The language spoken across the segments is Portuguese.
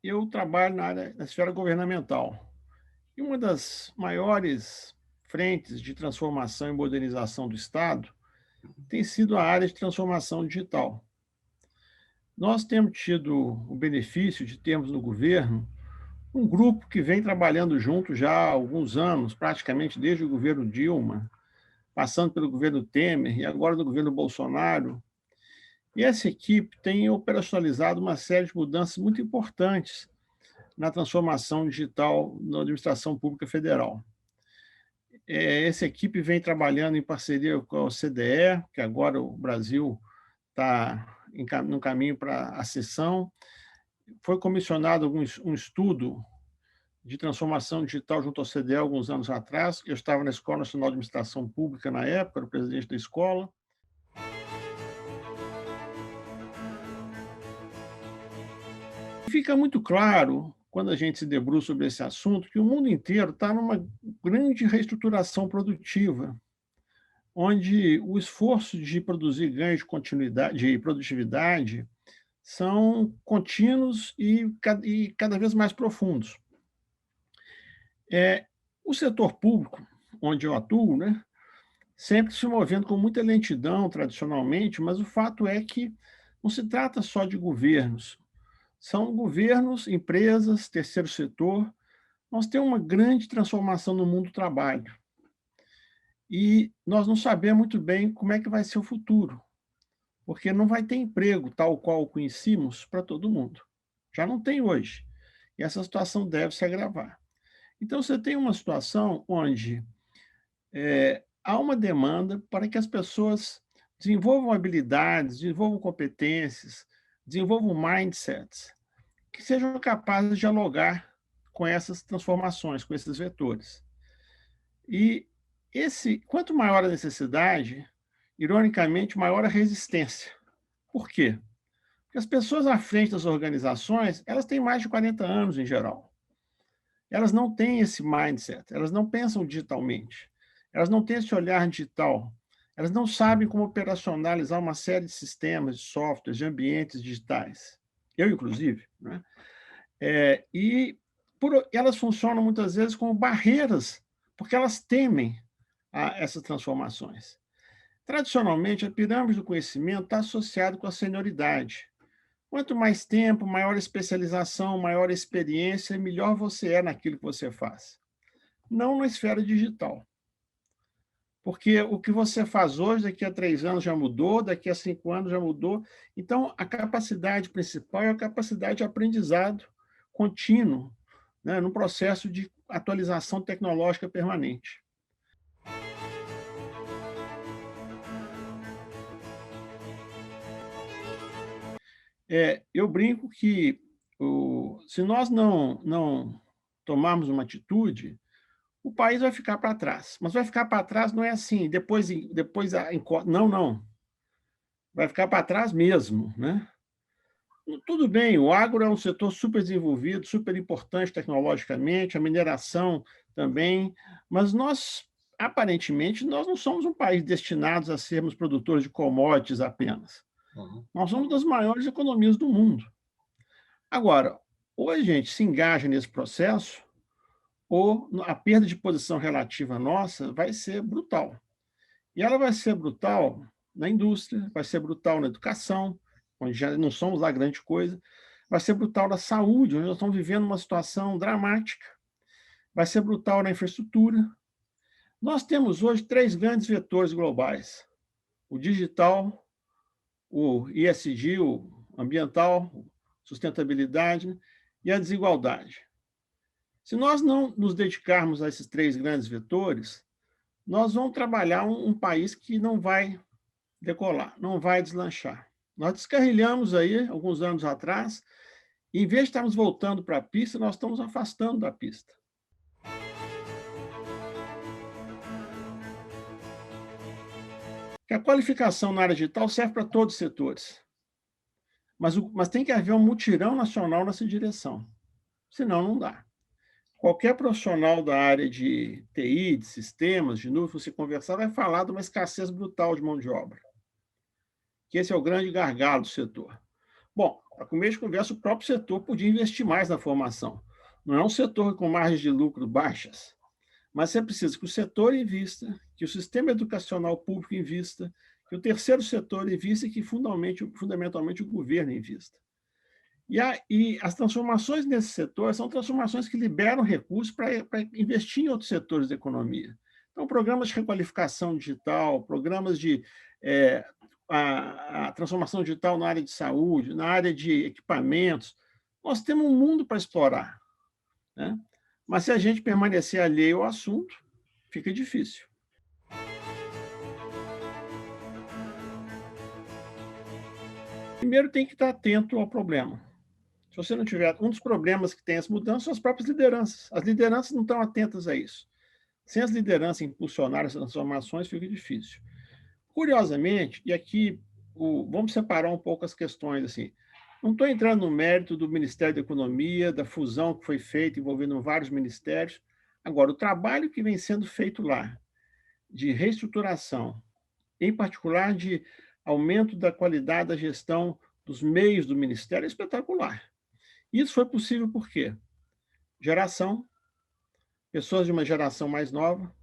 eu trabalho na esfera governamental. E uma das maiores frentes de transformação e modernização do Estado tem sido a área de transformação digital. Nós temos tido o benefício de termos no governo um grupo que vem trabalhando junto já há alguns anos, praticamente desde o governo Dilma, passando pelo governo Temer e agora no governo Bolsonaro. E essa equipe tem operacionalizado uma série de mudanças muito importantes na transformação digital na administração pública federal. Essa equipe vem trabalhando em parceria com a OCDE, que agora o Brasil está no caminho para a sessão. Foi comissionado um estudo de transformação digital junto ao OCDE alguns anos atrás. Eu estava na Escola Nacional de Administração Pública na época, era o presidente da escola. Fica muito claro, quando a gente se debruça sobre esse assunto, que o mundo inteiro está numa grande reestruturação produtiva, onde o esforço de produzir ganhos de continuidade, de produtividade, são contínuos e cada vez mais profundos. É, o setor público, onde eu atuo, né, sempre se movendo com muita lentidão, tradicionalmente, mas o fato é que não se trata só de governos. São governos, empresas, terceiro setor. Nós temos uma grande transformação no mundo do trabalho. E nós não sabemos muito bem como é que vai ser o futuro, porque não vai ter emprego tal qual o conhecíamos para todo mundo. Já não tem hoje. E essa situação deve se agravar. Então, você tem uma situação onde há uma demanda para que as pessoas desenvolvam habilidades, desenvolvam competências, desenvolvam mindsets que sejam capazes de dialogar com essas transformações, com esses vetores. E quanto maior a necessidade, ironicamente, maior a resistência. Por quê? Porque as pessoas à frente das organizações, elas têm mais de 40 anos em geral. Elas não têm esse mindset, elas não pensam digitalmente, elas não têm esse olhar digital, elas não sabem como operacionalizar uma série de sistemas, de softwares, de ambientes digitais. Eu, inclusive, né? Elas funcionam muitas vezes como barreiras, porque elas temem essas transformações. Tradicionalmente, a pirâmide do conhecimento está associada com a senioridade. Quanto mais tempo, maior especialização, maior experiência, melhor você é naquilo que você faz. Não na esfera digital. Porque o que você faz hoje, daqui a 3 anos já mudou, daqui a 5 anos já mudou. Então, a capacidade principal é a capacidade de aprendizado contínuo, né, num processo de atualização tecnológica permanente. Eu brinco que se nós não tomarmos uma atitude, o país vai ficar para trás. Mas vai ficar para trás não é assim, depois não, não. Vai ficar para trás mesmo, né? Tudo bem, o agro é um setor super desenvolvido, super importante tecnologicamente, a mineração também, mas aparentemente, nós não somos um país destinados a sermos produtores de commodities apenas. Uhum. Nós somos das maiores economias do mundo. Agora, ou a gente se engaja nesse processo, ou a perda de posição relativa nossa vai ser brutal. E ela vai ser brutal na indústria, vai ser brutal na educação, onde já não somos lá grande coisa, vai ser brutal na saúde, onde nós estamos vivendo uma situação dramática, vai ser brutal na infraestrutura. Nós temos hoje 3 grandes vetores globais: o digital, o ESG, o ambiental, sustentabilidade e a desigualdade. Se nós não nos dedicarmos a esses 3 grandes vetores, nós vamos trabalhar um país que não vai decolar, não vai deslanchar. Nós descarrilhamos aí, alguns anos atrás, e em vez de estarmos voltando para a pista, nós estamos afastando da pista. Porque a qualificação na área digital serve para todos os setores, mas tem que haver um mutirão nacional nessa direção, senão não dá. Qualquer profissional da área de TI, de sistemas, de nuvem, se você conversar, vai falar de uma escassez brutal de mão de obra, que esse é o grande gargalo do setor. Bom, Para começo de conversa, o próprio setor podia investir mais na formação. Não é um setor com margens de lucro baixas, mas você precisa que o setor invista, que o sistema educacional público invista, que o terceiro setor invista e que, fundamentalmente, o governo invista. E as transformações nesse setor são transformações que liberam recursos para investir em outros setores da economia. Então, programas de requalificação digital, programas de a transformação digital na área de saúde, na área de equipamentos. Nós temos um mundo para explorar, né? Mas se a gente permanecer alheio ao assunto, fica difícil. Primeiro, tem que estar atento ao problema. Se você não tiver... Um dos problemas que tem as mudanças são as próprias lideranças. As lideranças não estão atentas a isso. Sem as lideranças impulsionar essas transformações, fica difícil. Curiosamente, e aqui vamos separar um pouco as questões, assim. Não estou entrando no mérito do Ministério da Economia, da fusão que foi feita envolvendo vários ministérios. Agora, o trabalho que vem sendo feito lá, de reestruturação, em particular de aumento da qualidade da gestão dos meios do Ministério, é espetacular. Isso foi possível por quê? Geração, pessoas de uma geração mais nova,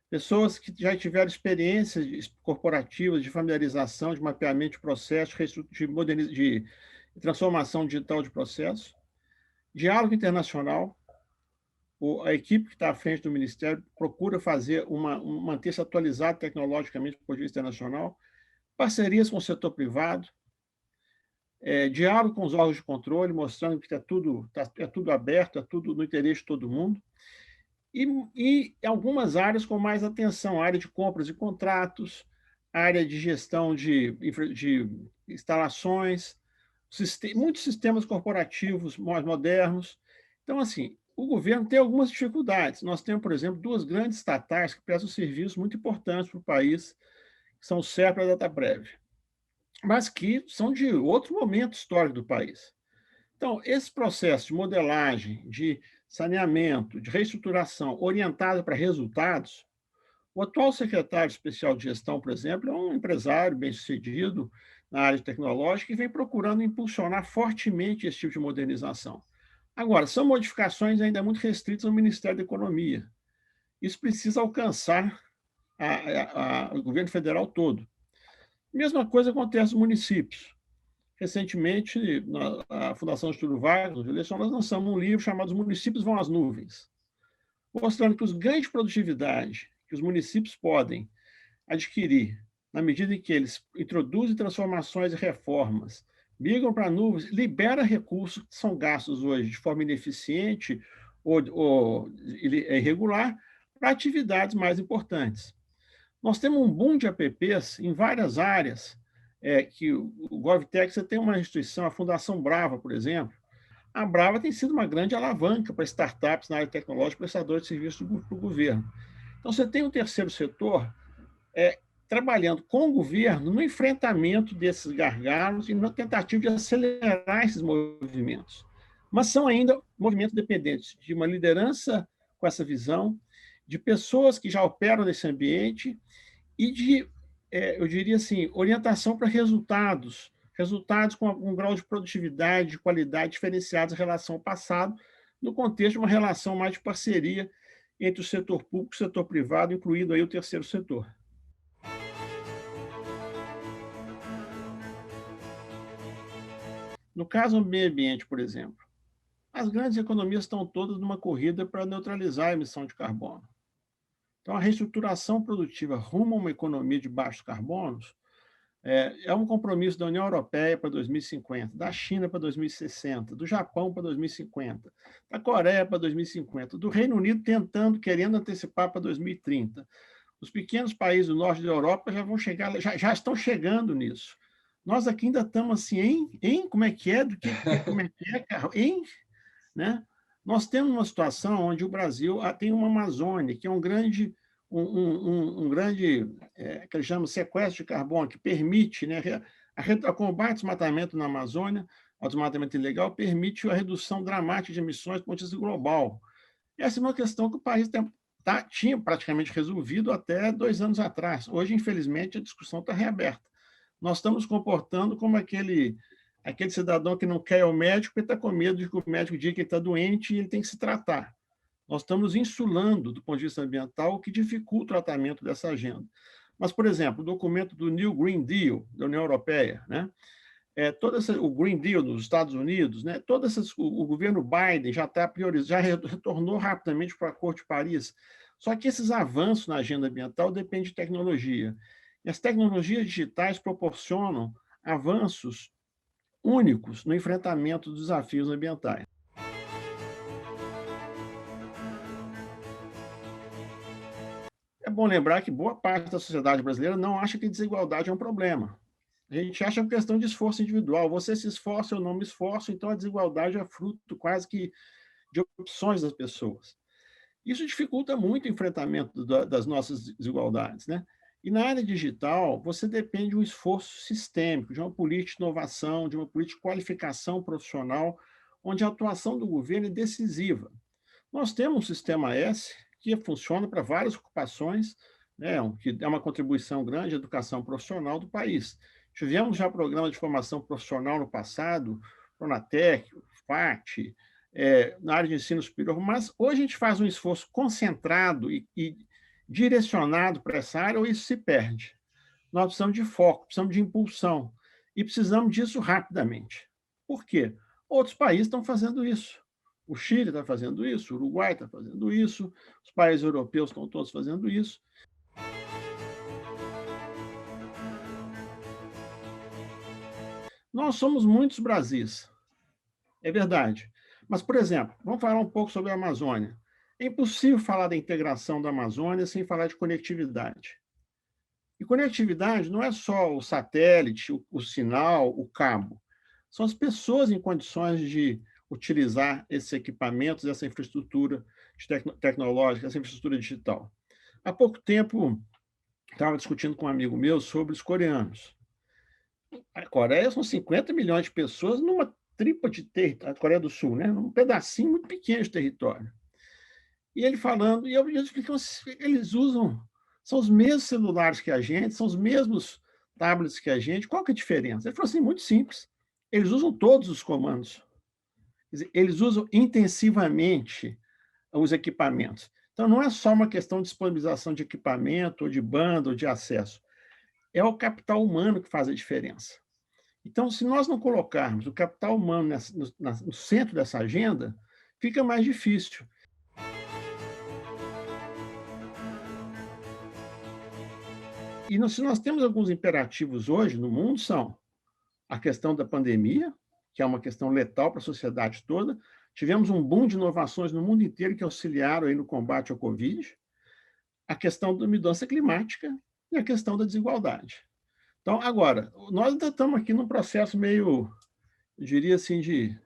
pessoas que já tiveram experiências corporativas de familiarização, de mapeamento de processos, de transformação digital de processos, diálogo internacional. A equipe que está à frente do Ministério procura fazer manter-se atualizado tecnologicamente do ponto de vista internacional, parcerias com o setor privado, diálogo com os órgãos de controle, mostrando que é tudo aberto, é tudo no interesse de todo mundo. E algumas áreas com mais atenção, área de compras e contratos, área de gestão de instalações, muitos sistemas corporativos mais modernos. Então, assim, o governo tem algumas dificuldades. Nós temos, por exemplo, duas grandes estatais que prestam serviços muito importantes para o país, que são o SERPRA e a Dataprev, mas que são de outro momento histórico do país. Então, esse processo de modelagem, de saneamento, de reestruturação orientada para resultados, o atual secretário especial de gestão, por exemplo, é um empresário bem-sucedido na área tecnológica e vem procurando impulsionar fortemente esse tipo de modernização. Agora, são modificações ainda muito restritas ao Ministério da Economia. Isso precisa alcançar o governo federal todo. Mesma coisa acontece nos municípios. Recentemente, a Fundação Getúlio Vargas, nós lançamos um livro chamado Os Municípios Vão às Nuvens, mostrando que os ganhos de produtividade que os municípios podem adquirir na medida em que eles introduzem transformações e reformas, migram para nuvens, libera recursos que são gastos hoje de forma ineficiente ou irregular para atividades mais importantes. Nós temos um boom de apps em várias áreas, que o GovTech, você tem uma instituição, a Fundação Brava, por exemplo. A Brava tem sido uma grande alavanca para startups na área tecnológica, prestadores de serviços para o governo. Então, você tem um terceiro setor trabalhando com o governo no enfrentamento desses gargalos e na tentativa de acelerar esses movimentos. Mas são ainda movimentos dependentes de uma liderança com essa visão, de pessoas que já operam nesse ambiente e de, eu diria assim, orientação para resultados com um grau de produtividade, de qualidade diferenciados em relação ao passado, no contexto de uma relação mais de parceria entre o setor público e o setor privado, incluindo aí o terceiro setor. No caso do meio ambiente, por exemplo, as grandes economias estão todas numa corrida para neutralizar a emissão de carbono. Então, a reestruturação produtiva rumo a uma economia de baixos carbonos é um compromisso da União Europeia para 2050, da China para 2060, do Japão para 2050, da Coreia para 2050, do Reino Unido querendo antecipar para 2030. Os pequenos países do norte da Europa já estão chegando nisso. Nós aqui ainda estamos assim, como é que é, né? Nós temos uma situação onde o Brasil tem uma Amazônia, que é um grande que eles chamam sequestro de carbono, que permite, né, a combate ao desmatamento na Amazônia, ao desmatamento ilegal, permite a redução dramática de emissões do ponto de vista global. Essa é uma questão que o país tinha praticamente resolvido até 2 anos atrás. Hoje, infelizmente, a discussão está reaberta. Nós estamos comportando como Aquele cidadão que não quer ir ao médico porque está com medo de que o médico diga que ele está doente e ele tem que se tratar. Nós estamos insulando, do ponto de vista ambiental, o que dificulta o tratamento dessa agenda. Mas, por exemplo, o documento do New Green Deal da União Europeia, né? O Green Deal nos Estados Unidos, né? O governo Biden já está priorizando, já retornou rapidamente para o Acordo de Paris. Só que esses avanços na agenda ambiental dependem de tecnologia. E as tecnologias digitais proporcionam avanços únicos no enfrentamento dos desafios ambientais. É bom lembrar que boa parte da sociedade brasileira não acha que desigualdade é um problema. A gente acha uma questão de esforço individual. Você se esforça, eu não me esforço, então a desigualdade é fruto quase que de opções das pessoas. Isso dificulta muito o enfrentamento das nossas desigualdades, né? E na área digital, você depende de um esforço sistêmico, de uma política de inovação, de uma política de qualificação profissional, onde a atuação do governo é decisiva. Nós temos um sistema S que funciona para várias ocupações, né, que é uma contribuição grande à educação profissional do país. Tivemos já programas de formação profissional no passado, Pronatec, FAT, na área de ensino superior, mas hoje a gente faz um esforço concentrado e direcionado para essa área, ou isso se perde. Nós precisamos de foco, precisamos de impulsão, e precisamos disso rapidamente. Por quê? Outros países estão fazendo isso. O Chile está fazendo isso, o Uruguai está fazendo isso, os países europeus estão todos fazendo isso. Nós somos muitos Brasis, é verdade. Mas, por exemplo, vamos falar um pouco sobre a Amazônia. É impossível falar da integração da Amazônia sem falar de conectividade. E conectividade não é só o satélite, o sinal, o cabo. São as pessoas em condições de utilizar esses equipamentos, essa infraestrutura tecnológica, essa infraestrutura digital. Há pouco tempo, estava discutindo com um amigo meu sobre os coreanos. A Coreia são 50 milhões de pessoas numa tripa de território, a Coreia do Sul, né? Um pedacinho muito pequeno de território. E ele falando, e eu explicando, eles usam, são os mesmos celulares que a gente, são os mesmos tablets que a gente, qual que é a diferença? Ele falou assim, muito simples, eles usam todos os comandos, quer dizer, eles usam intensivamente os equipamentos. Então, não é só uma questão de disponibilização de equipamento, ou de banda, ou de acesso, é o capital humano que faz a diferença. Então, se nós não colocarmos o capital humano no centro dessa agenda, fica mais difícil. E se nós temos alguns imperativos hoje no mundo, são a questão da pandemia, que é uma questão letal para a sociedade toda. Tivemos um boom de inovações no mundo inteiro que auxiliaram aí no combate ao Covid, a questão da mudança climática e a questão da desigualdade. Então, agora, nós ainda estamos aqui num processo meio, eu diria assim, de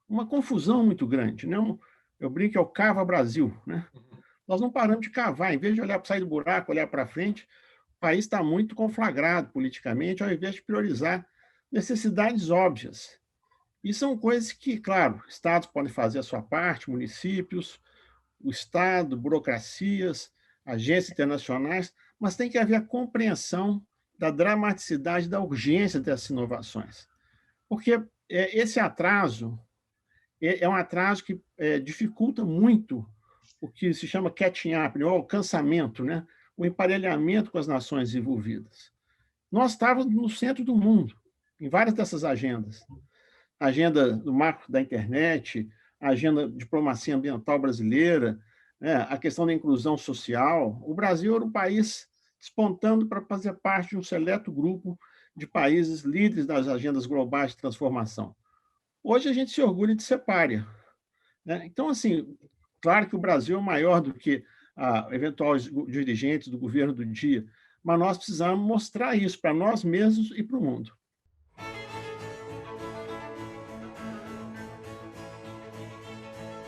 uma confusão muito grande, né? Eu brinco que é o Cava Brasil, né? Nós não paramos de cavar, em vez de olhar para sair do buraco, olhar para frente, o país está muito conflagrado politicamente, ao invés de priorizar necessidades óbvias. E são coisas que, claro, estados podem fazer a sua parte, municípios, o Estado, burocracias, agências internacionais, mas tem que haver a compreensão da dramaticidade, da urgência dessas inovações. Porque esse atraso é um atraso que dificulta muito o que se chama catching up, né, o alcançamento, né, o emparelhamento com as nações envolvidas. Nós estávamos no centro do mundo, em várias dessas agendas. A agenda do marco da internet, a agenda de diplomacia ambiental brasileira, né, a questão da inclusão social. O Brasil era um país despontando para fazer parte de um seleto grupo de países líderes das agendas globais de transformação. Hoje a gente se orgulha de ser pária, né? Então, assim, claro que o Brasil é maior do que eventuais dirigentes do governo do dia, mas nós precisamos mostrar isso para nós mesmos e para o mundo.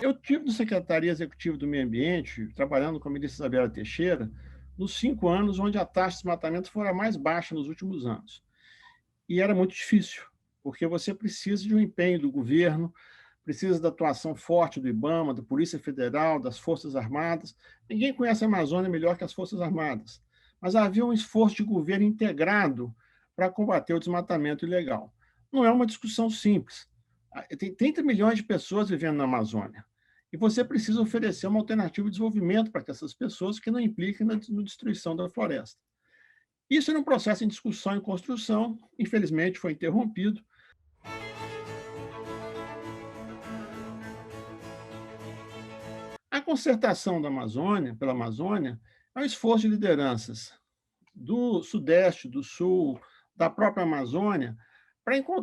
Eu tive no Secretaria Executiva do Meio Ambiente, trabalhando com a ministra Isabela Teixeira, nos 5 anos onde a taxa de desmatamento foi a mais baixa nos últimos anos. E era muito difícil, porque você precisa de um empenho do governo, precisa da atuação forte do IBAMA, da Polícia Federal, das Forças Armadas. Ninguém conhece a Amazônia melhor que as Forças Armadas, mas havia um esforço de governo integrado para combater o desmatamento ilegal. Não é uma discussão simples. Tem 30 milhões de pessoas vivendo na Amazônia. E você precisa oferecer uma alternativa de desenvolvimento para que essas pessoas que não impliquem na destruição da floresta. Isso era um processo em discussão e construção, infelizmente foi interrompido. A concertação da Amazônia, pela Amazônia, é um esforço de lideranças do Sudeste, do Sul, da própria Amazônia,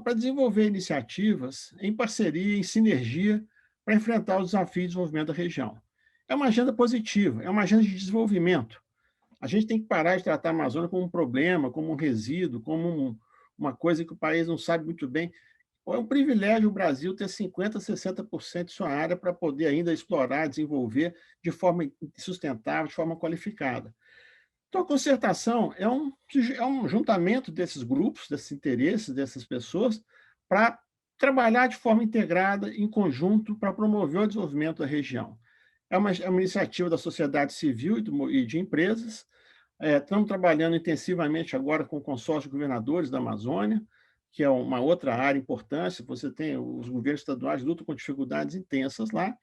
para desenvolver iniciativas em parceria, em sinergia, para enfrentar os desafios de desenvolvimento da região. É uma agenda positiva, é uma agenda de desenvolvimento. A gente tem que parar de tratar a Amazônia como um problema, como um resíduo, como uma coisa que o país não sabe muito bem. É um privilégio o Brasil ter 50%, 60% de sua área para poder ainda explorar, desenvolver de forma sustentável, de forma qualificada. Então, a concertação é um juntamento desses grupos, desses interesses, dessas pessoas, para trabalhar de forma integrada, em conjunto, para promover o desenvolvimento da região. É uma iniciativa da sociedade civil e de empresas. Estamos trabalhando intensivamente agora com o consórcio de governadores da Amazônia, que é uma outra área importante. Você tem os governos estaduais lutam com dificuldades intensas lá,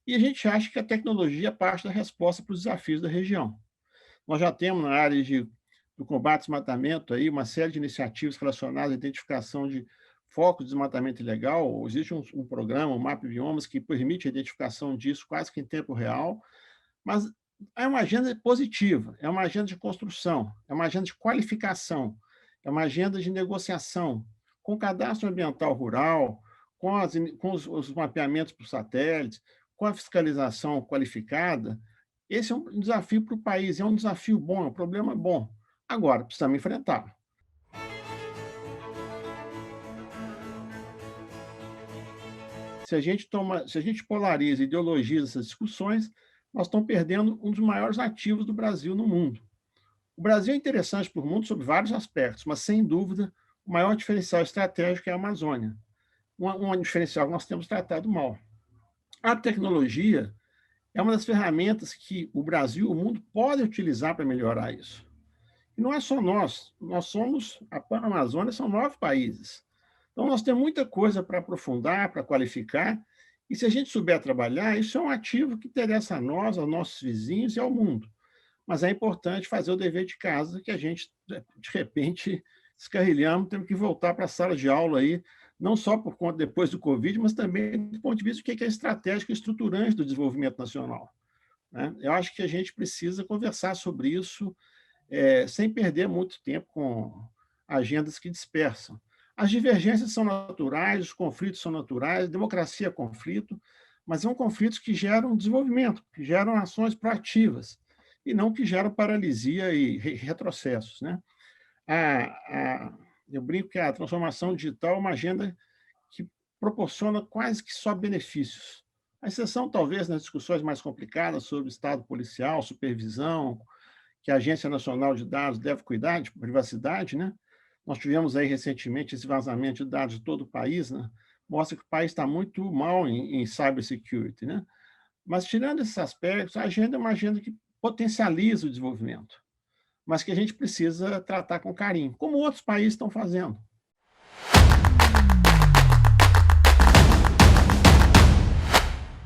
e a gente acha que a tecnologia é parte da resposta para os desafios da região. Nós já temos na área do combate ao desmatamento aí uma série de iniciativas relacionadas à identificação de focos de desmatamento ilegal. Existe um programa, o MAP Biomas, que permite a identificação disso quase que em tempo real, mas é uma agenda positiva, é uma agenda de construção, é uma agenda de qualificação, é uma agenda de negociação, com cadastro ambiental rural, com os mapeamentos por satélite, com a fiscalização qualificada. Esse é um desafio para o país, é um desafio bom, é um problema bom. Agora, precisamos enfrentá-lo. Se a gente polariza e ideologiza essas discussões, nós estamos perdendo um dos maiores ativos do Brasil no mundo. O Brasil é interessante para o mundo sob vários aspectos, mas, sem dúvida, o maior diferencial estratégico é a Amazônia. Um diferencial que nós temos tratado mal. A tecnologia é uma das ferramentas que o Brasil e o mundo podem utilizar para melhorar isso. E não é só nós somos, a Pan-Amazônia são 9 países. Então, nós temos muita coisa para aprofundar, para qualificar, e se a gente souber trabalhar, isso é um ativo que interessa a nós, aos nossos vizinhos e ao mundo. Mas é importante fazer o dever de casa, que a gente, de repente, descarrilhamos, temos que voltar para a sala de aula aí, não só por conta depois do Covid, mas também do ponto de vista do que é estratégico e estruturante do desenvolvimento nacional, né? Eu acho que a gente precisa conversar sobre isso, sem perder muito tempo com agendas que dispersam. As divergências são naturais, os conflitos são naturais, democracia é conflito, mas são conflitos que geram desenvolvimento, que geram ações proativas, e não que geram paralisia e retrocessos, né? Eu brinco que a transformação digital é uma agenda que proporciona quase que só benefícios. A exceção, talvez, nas discussões mais complicadas sobre Estado policial, supervisão, que a Agência Nacional de Dados deve cuidar de privacidade, né? Nós tivemos aí recentemente esse vazamento de dados de todo o país, né? Mostra que o país está muito mal em cybersecurity, né? Mas, tirando esses aspectos, a agenda é uma agenda que potencializa o desenvolvimento, mas que a gente precisa tratar com carinho, como outros países estão fazendo.